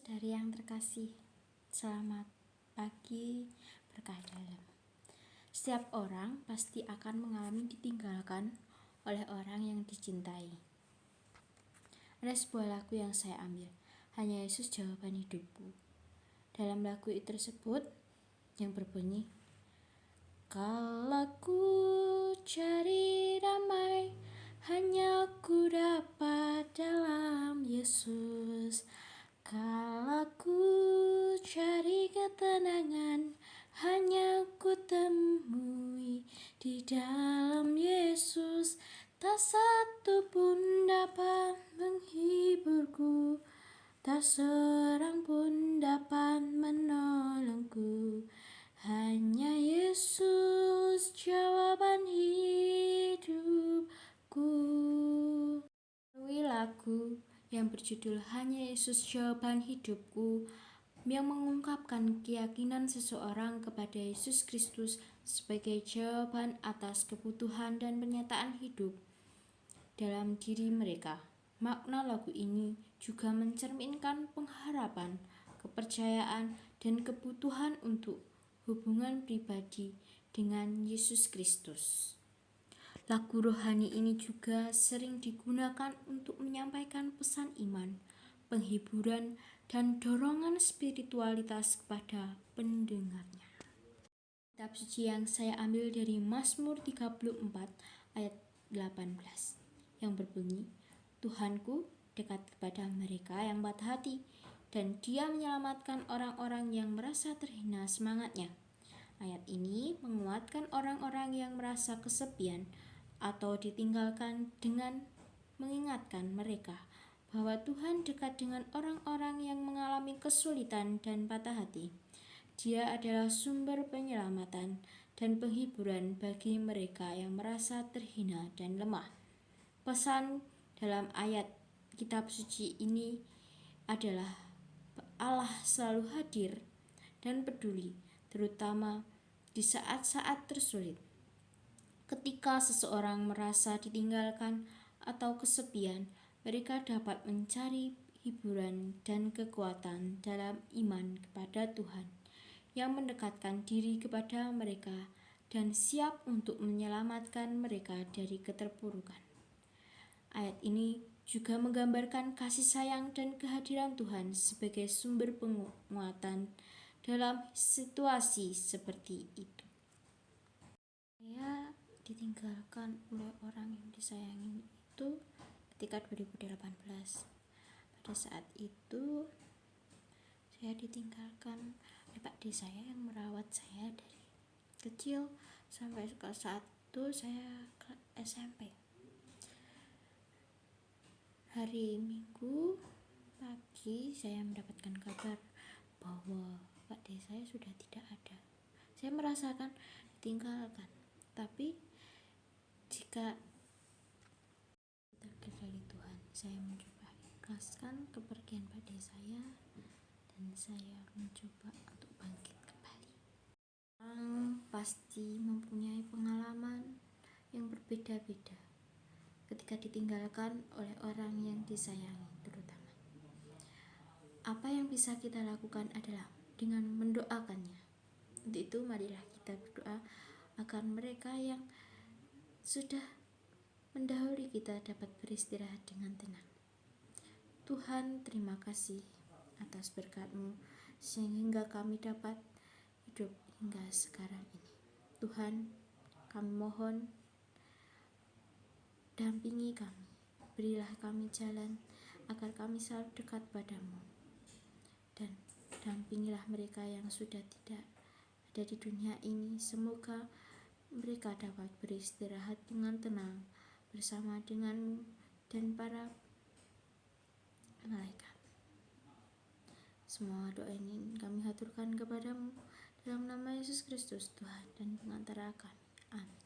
Dari yang terkasih, selamat pagi berkah dalam. Setiap orang pasti akan mengalami ditinggalkan oleh orang yang dicintai. Ada sebuah lagu yang saya ambil, hanya Yesus jawaban hidupku. Dalam lagu itu tersebut yang berbunyi, kalau ku cari damai, hanya ku dapat dalam Yesus. Kalau ku cari ketenangan, hanya ku temui di dalam Yesus. Tak satu pun dapat menghiburku, tak seorang pun dapat menolongku. Hanya Yesus jawaban hidupku. Melalui lagu yang berjudul Hanya Yesus Jawaban Hidupku yang mengungkapkan keyakinan seseorang kepada Yesus Kristus sebagai jawaban atas kebutuhan dan penyataan hidup dalam diri mereka. Makna lagu ini juga mencerminkan pengharapan, kepercayaan, dan kebutuhan untuk hubungan pribadi dengan Yesus Kristus. Lagu rohani ini juga sering digunakan untuk menyampaikan pesan iman, penghiburan, dan dorongan spiritualitas kepada pendengarnya. Kitab suci yang saya ambil dari Mazmur 34 ayat 18 yang berbunyi, Tuhanku dekat kepada mereka yang patah hati, dan Dia menyelamatkan orang-orang yang merasa terhina semangatnya. Ayat ini menguatkan orang-orang yang merasa kesepian atau ditinggalkan dengan mengingatkan mereka bahwa Tuhan dekat dengan orang-orang yang mengalami kesulitan dan patah hati. Dia adalah sumber penyelamatan dan penghiburan bagi mereka yang merasa terhina dan lemah. Pesan dalam ayat kitab suci ini adalah Allah selalu hadir dan peduli, terutama di saat-saat tersulit. Ketika seseorang merasa ditinggalkan atau kesepian, mereka dapat mencari hiburan dan kekuatan dalam iman kepada Tuhan yang mendekatkan diri kepada mereka dan siap untuk menyelamatkan mereka dari keterpurukan. Ayat ini juga menggambarkan kasih sayang dan kehadiran Tuhan sebagai sumber penguatan dalam situasi seperti itu. Saya ditinggalkan oleh orang yang disayangi itu ketika 2018. Pada saat itu saya ditinggalkan oleh Pak D saya yang merawat saya dari kecil sampai ke saat itu saya ke SMP. Hari Minggu pagi saya mendapatkan kabar bahwa Pak D saya sudah tidak ada. Saya merasakan ditinggalkan, tapi jika takdir dari Tuhan, saya mencoba ikhlaskan kepergian Pak D saya dan saya mencoba untuk bangkit kembali. Orang pasti mempunyai pengalaman yang berbeda-beda ketika ditinggalkan oleh orang yang disayangi terutama. Apa yang bisa kita lakukan adalah dengan mendoakannya. Untuk itu marilah kita berdoa agar mereka yang sudah mendahului kita dapat beristirahat dengan tenang. Tuhan, terima kasih atas berkat-Mu sehingga kami dapat hidup hingga sekarang ini. Tuhan, kami mohon dampingi kami, berilah kami jalan agar kami selalu dekat padamu, dan dampingilah mereka yang sudah tidak ada di dunia ini. Semoga mereka dapat beristirahat dengan tenang bersama denganmu dan para malaikat. Semua doa ini kami haturkan kepadamu dalam nama Yesus Kristus, Tuhan dan pengantara kami. Amin.